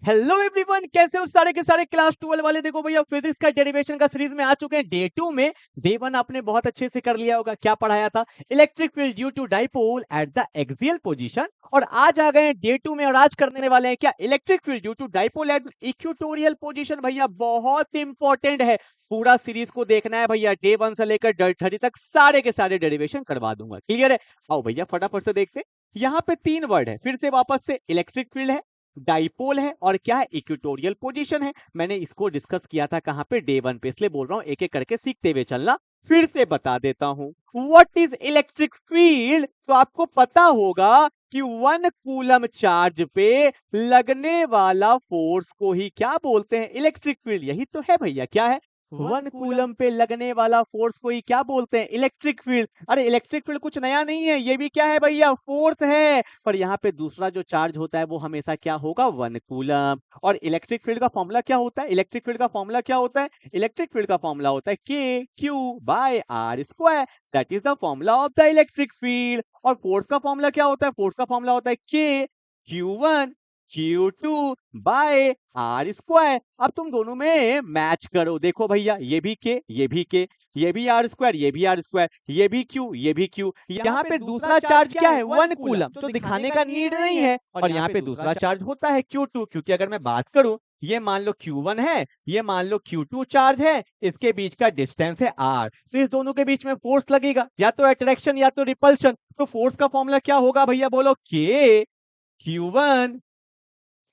Hello everyone, कैसे हो सारे के सारे क्लास 12 वाले। देखो भैया, फिजिक्स का डेरिवेशन का सीरीज में आ चुके हैं डे 2 में। डे 1 आपने बहुत अच्छे से कर लिया होगा। क्या पढ़ाया था? Electric field due to dipole at the axial position. और आज आ गए हैं डे 2 में और आज करने वाले हैं क्या? Electric field due to dipole at equatorial position. भैया बहुत इंपॉर्टेंट है, पूरा सीरीज को देखना है भैया। डे 1 से लेकर डे 30 तक सारे के सारे डेरिवेशन करवा दूंगा। क्लियर है? आओ भैया फटाफट से देखते। यहाँ पे 3 वर्ड है, फिर से वापस से इलेक्ट्रिक फील्ड है, डाइपोल है और क्या है? इक्वेटोरियल पोजीशन है। मैंने इसको डिस्कस किया था कहां पे? डे 1 पे, इसलिए बोल रहा हूं एक एक करके सीखते हुए चलना। फिर से बता देता हूं, व्हाट इज इलेक्ट्रिक फील्ड। तो आपको पता होगा कि 1 कूलम चार्ज पे लगने वाला फोर्स को ही क्या बोलते हैं? Electric field. यही तो है भैया। क्या है? 1 कूलम पे लगने वाला फोर्स को ही क्या बोलते हैं? Electric field. अरे इलेक्ट्रिक फील्ड कुछ नया नहीं है, ये भी क्या है भैया? फोर्स है। पर यहाँ पे दूसरा जो चार्ज होता है वो हमेशा क्या होगा? 1 कूलम। और इलेक्ट्रिक फील्ड का फॉर्मूला क्या होता है? इलेक्ट्रिक फील्ड का फॉर्मूला क्या होता है? इलेक्ट्रिक फील्ड का फॉर्मूला होता है k q by r square. That is the formula of the electric field. और फोर्स का फॉर्मूला क्या होता है? फोर्स का फॉर्मूला होता है के Q1 Q2 bye r square. अब तुम दोनों में मैच करो। देखो भैया, ये भी के, ये भी के, ये भी आर स्क्वायर, ये भी आर स्क्वायर, ये भी क्यू, ये भी क्यू। यहाँ पे दूसरा चार्ज क्या है? 1 कूलम, तो दिखाने का नीड नहीं है। और यहाँ पे दूसरा चार्ज होता है Q2, क्योंकि अगर मैं बात करूं, ये मान लो Q1 है, ये मान लो Q2 चार्ज है, इसके बीच का डिस्टेंस है R। तो इस दोनों के बीच में फोर्स लगेगा, या तो अट्रैक्शन या तो रिपल्शन। तो फोर्स का फॉर्मूला क्या होगा भैया? बोलो। के Q1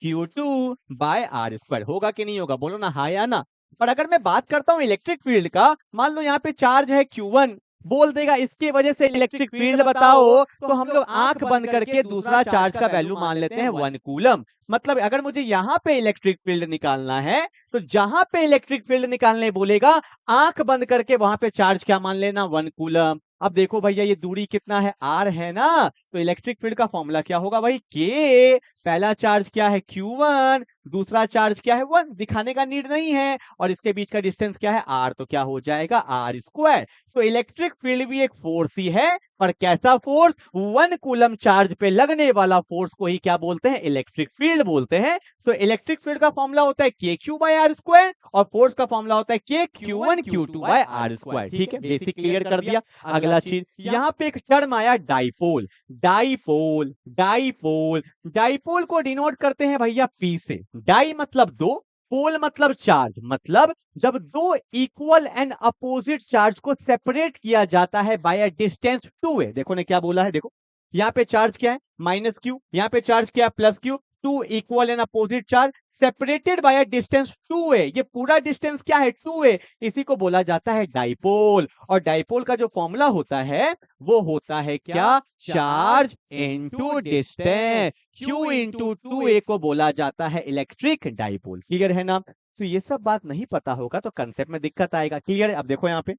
Q2 bye r square. होगा कि नहीं होगा? बोलो ना हाँ या ना। पर अगर मैं बात करता हूं इलेक्ट्रिक फील्ड का, मान लो यहाँ पे चार्ज है Q1, बोल देगा इसकी वजह से इलेक्ट्रिक फील्ड बताओ, तो हम लोग आंख बंद करके दूसरा चार्ज का वैल्यू मान लेते हैं 1 कूलम। मतलब अगर मुझे यहाँ पे इलेक्ट्रिक फील्ड निकालना है, तो जहां पे इलेक्ट्रिक फील्ड निकालने बोलेगा, आंख बंद करके वहां पे चार्ज क्या मान लेना? 1 कूलम। अब देखो भैया, ये दूरी कितना है? आर है ना। तो इलेक्ट्रिक फील्ड का फॉर्मूला क्या होगा भाई? के, पहला चार्ज क्या है? Q1, दूसरा चार्ज क्या है? 1। दिखाने का नीड नहीं है। और इसके बीच का डिस्टेंस क्या है? R। तो क्या हो जाएगा? R square. तो इलेक्ट्रिक फील्ड भी एक फोर्स ही है, पर कैसा फोर्स? 1 कूलम चार्ज पे लगने वाला फोर्स को ही क्या बोलते हैं? इलेक्ट्रिक फील्ड बोलते हैं। तो इलेक्ट्रिक फील्ड का फॉर्मूला होता है k q by r square, और फोर्स का फॉर्मूला होता है के Q1 Q2 bye r square. ठीक है, बेसिक क्लियर कर दिया। अगला चीज, यहाँ पे एक टर्म आया डाइपोल। डाइपोल, डाइपोल, डाइपोल को डिनोट करते हैं भैया पी से। डाई मतलब दो, पोल मतलब चार्ज। मतलब जब दो इक्वल एंड अपोजिट चार्ज को सेपरेट किया जाता है बाय अ डिस्टेंस 2a। देखो ने क्या बोला है, देखो यहाँ पे चार्ज क्या है? माइनस क्यू, यहाँ पे चार्ज क्या है? Plus q. Two equal and opposite charge separated by a distance 2a। ये पूरा डिस्टेंस क्या है? 2a। इसी को बोला जाता है डाइपोल। और डाइपोल का जो फॉर्मूला होता है वो होता है क्या? Charge into distance. Q into 2a को बोला जाता है इलेक्ट्रिक डाइपोल। क्लियर है ना? तो ये सब बात नहीं पता होगा तो कंसेप्ट में दिक्कत आएगा। क्लियर है? अब देखो यहाँ पे,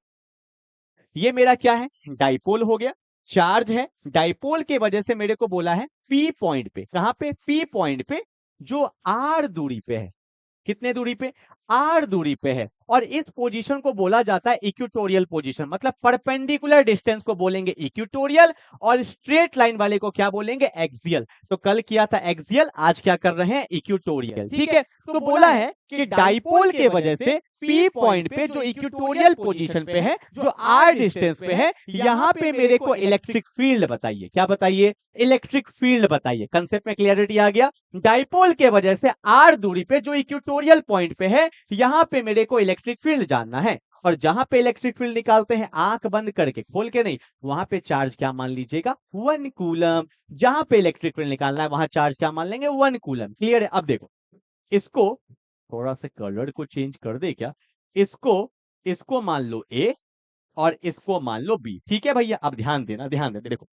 ये मेरा क्या है? डाइपोल हो गया, चार्ज है। डाइपोल के वजह से मेरे को बोला है पी पॉइंट पे। कहां पे? पी पॉइंट पे, जो आर दूरी पे है। कितने दूरी पे? आर दूरी पे है। और इस पोजीशन को बोला जाता है इक्वेटोरियल पोजीशन। मतलब परपेंडिकुलर डिस्टेंस को बोलेंगे इक्वेटोरियल, और स्ट्रेट लाइन वाले को क्या बोलेंगे? एक्सियल। तो कल किया था एक्सियल, आज क्या कर रहे हैं? इक्वेटोरियल। ठीक है। तो बोला है कि डाइपोल के वजह से पी पॉइंट पे, जो इक्वेटोरियल पोजीशन पे है, जो आर डिस्टेंस पे है, यहां पे मेरे को इलेक्ट्रिक फील्ड बताइए। क्या बताइए? इलेक्ट्रिक फील्ड बताइए। कंसेप्ट में क्लियरिटी आ गया? डाइपोल के वजह से आर दूरी पे, जो इक्वेटोरियल पॉइंट पे है, यहां पे मेरे को इलेक्ट्रिक फील्ड जानना है। और जहां पे इलेक्ट्रिक फील्ड निकालते हैं, आंख बंद करके, खोल के नहीं, वहां पे चार्ज क्या मान लीजिएगा? 1 कूलम। जहां पे इलेक्ट्रिक फील्ड निकालना है वहां चार्ज क्या मान लेंगे? 1 कूलम। क्लियर है? अब देखो, इसको थोड़ा सा कलर को चेंज कर दे क्या? इसको इसको मान लो ए, और इसको मान लो बी। ठीक है भैया? अब ध्यान देना, ध्यान देना। देखो,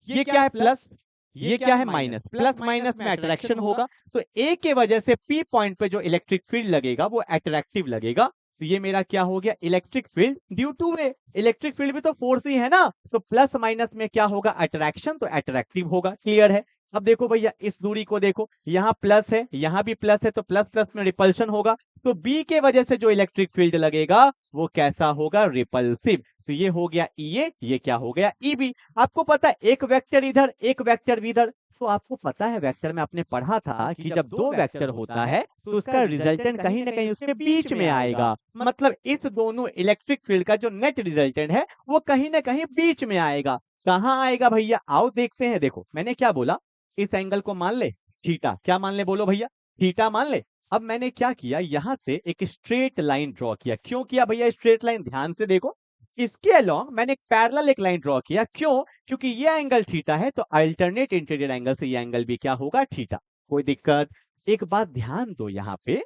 ये क्या है? प्लस, ये क्या है? माइनस। प्लस माइनस में अट्रैक्शन होगा। तो ए के वजह से पी पॉइंट पे जो इलेक्ट्रिक फील्ड लगेगा वो अट्रैक्टिव लगेगा। तो ये मेरा क्या हो गया? Electric field due to a. Electric field भी तो फोर्स ही है ना। तो प्लस माइनस में क्या होगा? अट्रैक्शन, तो अट्रैक्टिव होगा। क्लियर है? अब देखो भैया, इस दूरी को देखो, यहाँ प्लस है, यहाँ भी प्लस है, तो प्लस प्लस में रिपल्शन होगा। तो बी के वजह से जो इलेक्ट्रिक फील्ड लगेगा वो कैसा होगा? रिपल्सिव। तो ये हो गया ई ए, ये क्या हो गया? E B. आपको पता है एक वेक्टर इधर, एक वेक्टर इधर, तो आपको पता है वेक्टर में आपने पढ़ा था कि जब दो वेक्टर होता है तो उसका रिजल्टेंट कहीं ना कहीं उसके बीच में आएगा। मतलब इस दोनों इलेक्ट्रिक फील्ड का जो नेट रिजल्टेंट है वो कहीं ना कहीं बीच में आएगा। कहाँ आएगा भैया, आओ देखते हैं। देखो मैंने क्या बोला, इस एंगल को मान ले थीटा। क्या मान ले बोलो भैया, थीटा मान ले। अब मैंने क्या किया, यहां से एक स्ट्रेट लाइन ड्रॉ किया। क्यों किया भैया स्ट्रेट लाइन, ध्यान से देखो। इसके अलोंग मैंने एक पैरेलल एक लाइन ड्रॉ किया। क्यों, क्योंकि ये एंगल थीटा है तो अल्टरनेट इंटीरियर एंगल से ये एंगल भी क्या होगा, थीटा। कोई दिक्कत। एक बात ध्यान दो, यहाँ पे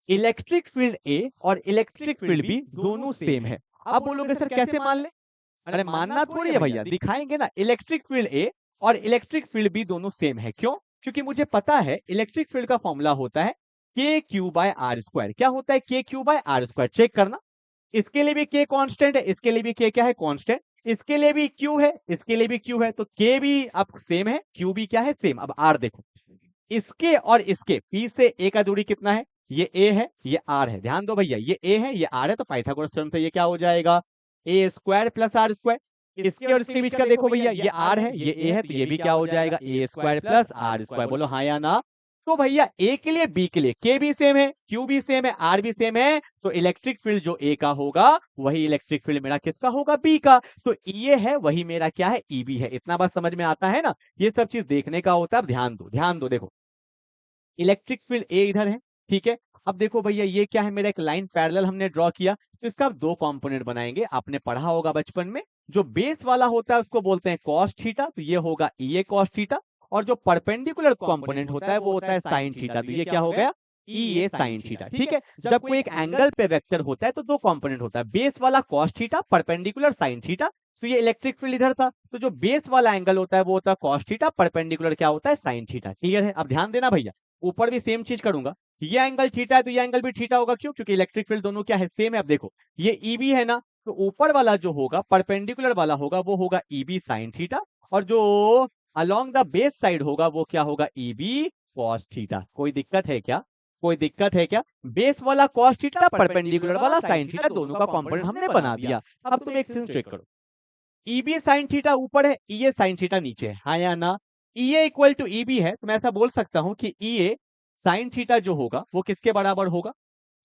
इलेक्ट्रिक फील्ड ए और इलेक्ट्रिक फील्ड बी दोनों सेम है। आप बोलोगे सर कैसे मान ले, अरे मानना थोड़ी है भैया, दिखाएंगे ना। इलेक्ट्रिक फील्ड ए और इलेक्ट्रिक फील्ड बी दोनों सेम है। क्यों, क्योंकि मुझे पता है इलेक्ट्रिक फील्ड का फॉर्मूला होता है k q by r square. क्या होता है, k q by r square. Check करना, इसके लिए भी के कांस्टेंट है, इसके लिए भी के क्या है, कांस्टेंट। इसके लिए भी क्यू है, इसके लिए भी क्यू है, तो के भी अब सेम है, क्यू भी क्या है, सेम। अब आर देखो, इसके और इसके पी से ए का दूरी कितना है, ये ए है ये आर है। ध्यान दो भैया, ये ए है ये आर है, तो पाइथागोरस थ्योरम से ये क्या हो जाएगा, a square plus r square. इसके और इसके बीच का देखो भैया, ये आर है ये ए है, तो ये भी क्या हो जाएगा, a square plus r square. बोलो हाँ या ना। तो भैया ए के लिए बी के लिए के भी सेम है, क्यू भी सेम है, आर भी सेम है, तो इलेक्ट्रिक फील्ड जो ए का होगा वही इलेक्ट्रिक फील्ड मेरा किसका होगा, बी का। तो ये है वही मेरा क्या है, ई बी है। इतना बात समझ में आता है ना, ये सब चीज देखने का होता है। अब ध्यान दो, ध्यान दो, देखो इलेक्ट्रिक फील्ड ए इधर है, ठीक है। अब देखो भैया ये क्या है, मेरा एक लाइन पैरेलल हमने ड्रॉ किया, तो इसका अब दो कंपोनेंट बनाएंगे। आपने पढ़ा होगा बचपन में, जो बेस वाला होता है उसको बोलते हैं कॉस थीटा, तो ये होगा ई कॉस थीटा। और जो परपेंडिकुलर कंपोनेंट होता है वो होता है साइन थीटा, तो ये क्या हो गया, ई साइन थीटा। ठीक है, जब कोई एक एंगल पे वेक्टर होता है तो दो कंपोनेंट होता है, बेस वाला cos theta, perpendicular sine theta. तो ये इलेक्ट्रिक फील्ड इधर था, तो जो बेस वाला एंगल होता है वो होता है कॉस थीटा, परपेंडिकुलर क्या होता है, साइन थीटा। क्लियर है। अब ध्यान देना भैया, ऊपर भी सेम चीज करूंगा। ये एंगल थीटा है तो ये एंगल भी थीटा होगा। क्यों, क्योंकि इलेक्ट्रिक फील्ड दोनों क्या है, सेम है। अब देखो ये ई बी है ना, तो ऊपर वाला जो होगा परपेंडिकुलर वाला होगा वो होगा ई बी साइन थीटा, और जो अलोंग द बेस साइड होगा वो क्या होगा, ई बी कॉस थीटा। कोई दिक्कत है क्या, कोई दिक्कत है क्या। बेस वाला कॉस थीटा, परपेंडिकुलर वाला साइन थीटा, दोनों का कंपोनेंट हमने बना दिया। अब तुम एक चीज चेक करो, ई बी साइन थीटा ऊपर है, ई ए साइन थीटा नीचे है, हाँ या ना। E A equal to E B है, तो मैं ऐसा बोल सकता हूं कि ई ए साइन थीटा जो होगा वो किसके बराबर होगा,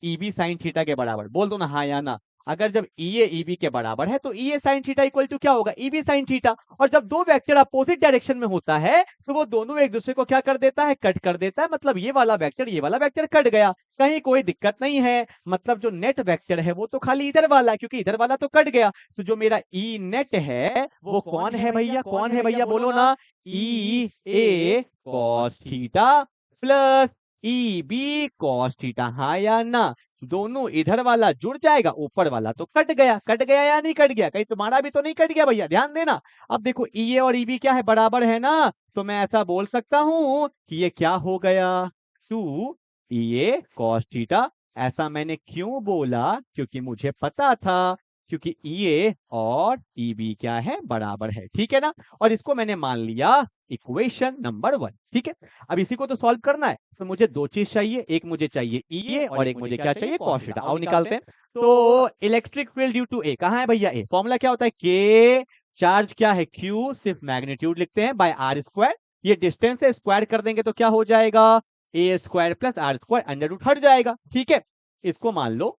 ई बी साइन थीटा के बराबर। बोल दो ना हाँ या ना। अगर जब ई ए ई बी के बराबर है तो ई ए साइन थीटा इक्वल टू क्या होगा, ई बी साइन थीटा। और जब दो वेक्टर अपोजिट डायरेक्शन में होता है तो वो दोनों एक दूसरे को क्या कर देता है, कट कर देता है। मतलब ये वाला वेक्टर कट गया, कहीं कोई दिक्कत नहीं है। मतलब जो नेट वेक्टर है वो तो खाली इधर वाला है, क्योंकि इधर वाला तो कट गया। तो जो मेरा ई नेट है वो कौन है भैया, कौन है भैया, बोलो ना, E A cos theta plus E B cos theta, हाँ या ना। दोनों इधर वाला जुड़ जाएगा, ऊपर वाला तो कट गया। कट गया या नहीं कट गया, कहीं तुम्हारा भी तो नहीं कट गया भैया, ध्यान देना। अब देखो ई ए और ई बी क्या है, बराबर है ना, तो मैं ऐसा बोल सकता हूं कि ये क्या हो गया, 2 ई ए कॉस थीटा। ऐसा मैंने क्यों बोला, क्योंकि मुझे पता था, क्योंकि ई ए और ई बी क्या है, बराबर है। ठीक है ना, और इसको मैंने मान लिया इक्वेशन नंबर 1। ठीक है, अब इसी को तो सॉल्व करना है, तो मुझे दो चीज चाहिए, एक मुझे चाहिए ई ए और एक मुझे क्या चाहिए, कॉस थीटा। आओ निकालते हैं। तो electric field due to a, कहां है भैया ए, फॉर्मूला क्या होता है, के चार्ज क्या है क्यू, सिर्फ मैग्नीट्यूड लिखते हैं, बाय आर स्क्वायर। ये डिस्टेंस है, स्क्वायर कर देंगे तो क्या हो जाएगा, a square plus r square, under root हट जाएगा। ठीक है, इसको मान लो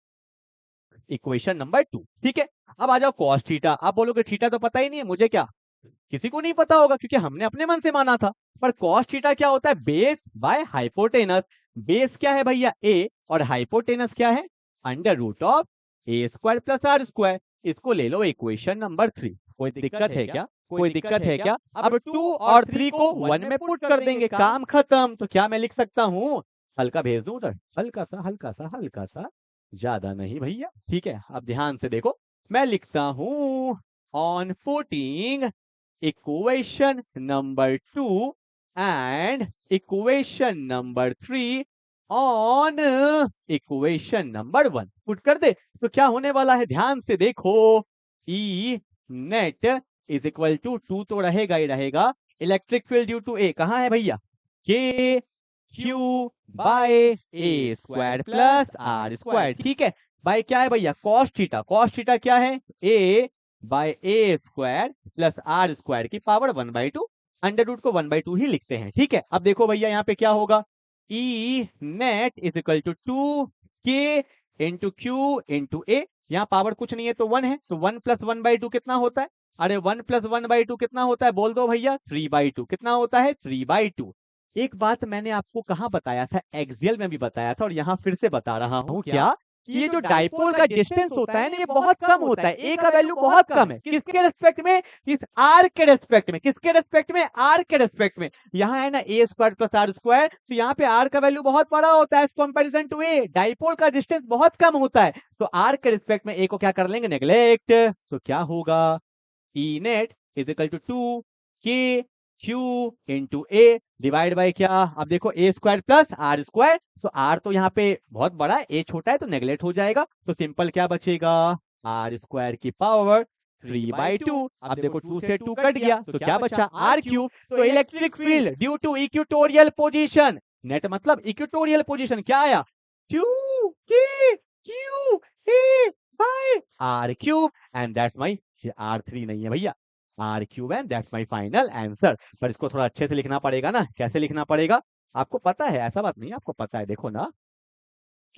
इक्वेशन नंबर 2। ठीक है, अब आ जाओ कॉस थीटा। आप बोलोगे थीटा तो पता ही नहीं है मुझे, क्या किसी को नहीं पता होगा, क्योंकि हमने अपने मन से माना था। पर कॉस थीटा क्या होता है, बेस बाय हाइपोटेनस। बेस क्या है भैया ए, और हाइपोटेनस क्या है, under root of a square plus r square. इसको ले लो इक्वेशन नंबर 3। कोई दिक्कत है क्या, कोई दिक्कत है क्या। अब 2 और 3 को 1 में पुट कर देंगे, काम खत्म। तो क्या मैं लिख सकता हूं, हल्का भेज दूं उधर, हल्का सा हल्का सा हल्का सा, ज्यादा नहीं भैया। ठीक है, अब ध्यान से देखो, मैं लिखता हूं on footing equation number 2 and equation number 3 on equation number 1 put कर दे। तो क्या होने वाला है, ध्यान से देखो, E net is equal to 2 तो रहेगा ही रहेगा, electric field due to a कहां है भैया, k q by a square plus r square. ठीक है, बाय क्या है भैया, कॉस थीटा। कॉस थीटा क्या है, a by a square plus r square की पावर 1/2। अंडर रूट को 1/2 ही लिखते हैं। ठीक है, अब देखो भैया यहाँ पे क्या होगा, E net is equal to 2k into q into a, यहाँ पावर कुछ नहीं है तो 1 है, तो 1 प्लस 1/2 कितना होता है, अरे 1 प्लस 1/2 कितना होता है, बोल दो भैया, 3/2 कितना होता है, 3/2। एक बात मैंने आपको कहाँ बताया था, एक्सियल में भी बताया था और यहाँ फिर से बता रहा हूँ, क्या कि ये जो डाइपोल का डिस्टेंस होता है ना, ये बहुत कम होता है, ए का वैल्यू बहुत कम है, किसके रेस्पेक्ट में, इस आर के रेस्पेक्ट में, किसके रेस्पेक्ट में, आर के रेस्पेक्ट में। यहाँ है ना ए स्क्वायर प्लस आर स्क्वायर, तो यहाँ पे आर का वैल्यू बहुत बड़ा होता है as comparison to a, dipole का डिस्टेंस बहुत कम होता है, तो आर के रेस्पेक्ट में ए को क्या कर लेंगे, नेग्लेक्ट, तो क्या होगा, E net is equal to 2k q into a divide by क्या, अब देखो a square plus r square, तो आर तो यहाँ पे बहुत बड़ा है, ए छोटा है तो नेग्लेक्ट हो जाएगा, तो सिंपल क्या बचेगा, आर स्क्वायर की पावर 3/2। अब देखो 2 से 2 कट गया तो क्या बचा, आर क्यूब। तो electric field due to equatorial position, net मतलब इक्वेटोरियल पोजीशन, क्या आया, 2k q a by r cube, and that's my, R3 नहीं है भैया, r cube, and that's my final answer. पर इसको थोड़ा अच्छे से लिखना पड़ेगा ना, कैसे लिखना पड़ेगा, आपको पता है, ऐसा बात नहीं है, आपको पता है, देखो ना,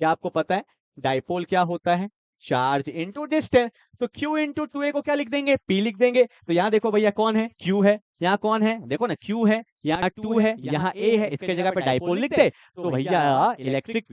क्या आपको पता है, डाइपोल क्या होता है, चार्ज इनटू डिस्टेंस, तो Q इंटू 2a को क्या लिख देंगे, P लिख देंगे। तो यहाँ देखो भैया कौन है, Q है, यहाँ कौन है, देखो ना Q है, यहाँ 2 है, यहाँ A है, इसके जगह पे डाइपोल लिख दे, तो भैया electric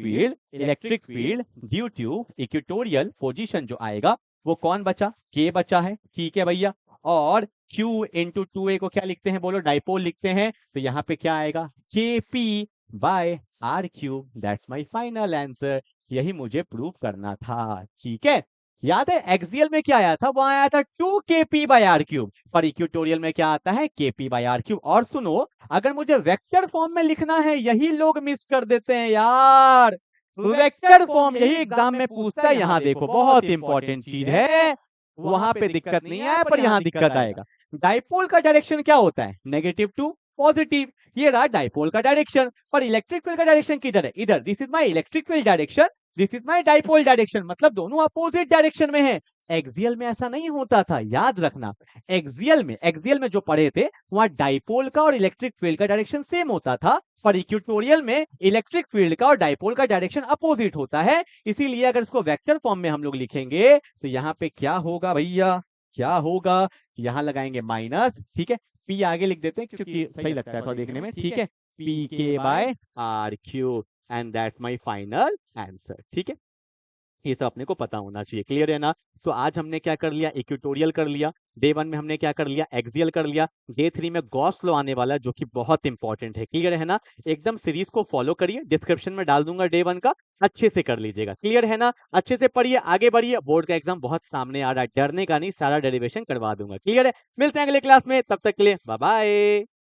field due to equatorial position जो आएगा वो कौन बचा, K बचा है, ठीक है भैया। और Q इंटू 2a को क्या लिखते हैं, बोलो, डाइपोल लिखते हैं, तो यहाँ पे क्या आएगा, KP by r cube, that's my final answer. यही मुझे प्रूव करना था, ठीक है। याद है एक्सियल में क्या आया था, वो आया था 2kp बाय आर क्यूब, पर इक्वेटोरियल में क्या आता है, kp बाय आर क्यूब। और सुनो, अगर मुझे वेक्टर फॉर्म में लिखना है, यही लोग मिस कर देते हैं यार, वेक्टर फॉर्म यही एग्जाम में पूछता है, यहाँ देखो बहुत इंपॉर्टेंट चीज है, वहां पे दिक्कत नहीं है पर यहाँ दिक्कत आएगा। डाइपोल का डायरेक्शन क्या होता है, नेगेटिव टू पॉजिटिव, ये रहा डाइपोल का डायरेक्शन, पर इलेक्ट्रिक फील्ड का डायरेक्शन किधर है, इधर, this is my electric field direction, this is my dipole direction, मतलब दोनों अपोजिट डायरेक्शन में है। एक्सियल में ऐसा नहीं होता था, याद रखना, एक्सियल में जो पढ़े थे वहां डाइपोल का और इलेक्ट्रिक फील्ड का डायरेक्शन सेम होता था, पर इक्वेटोरियल में इलेक्ट्रिक फील्ड का और डाइपोल का डायरेक्शन अपोजिट होता है। इसीलिए अगर इसको वेक्टर फॉर्म में हम लोग लिखेंगे तो यहाँ पे क्या होगा भैया, क्या होगा, यहाँ लगाएंगे माइनस, ठीक है, पी आगे लिख देते हैं क्योंकि सही लगता है थोड़ा देखने में, ठीक है, p k by r cube, and that my final answer, ठीक है। ये सब अपने को पता होना चाहिए, क्लियर है ना। तो आज हमने क्या कर लिया, इक्वेटोरियल कर लिया, डे 1 में हमने क्या कर लिया, एक्सियल कर लिया, डे 3 में गॉस लॉ आने वाला जो कि बहुत इंपॉर्टेंट है, क्लियर है ना। एकदम सीरीज को फॉलो करिए, डिस्क्रिप्शन में डाल दूंगा डे 1 का, अच्छे से कर लीजिएगा, क्लियर है ना। अच्छे से पढ़िए, आगे बढ़िए, बोर्ड का एग्जाम बहुत सामने आ रहा है, डरने का नहीं, सारा डेरिवेशन करवा दूंगा, क्लियर है। मिलते हैं अगले क्लास में, तब तक के लिए बाय बाय।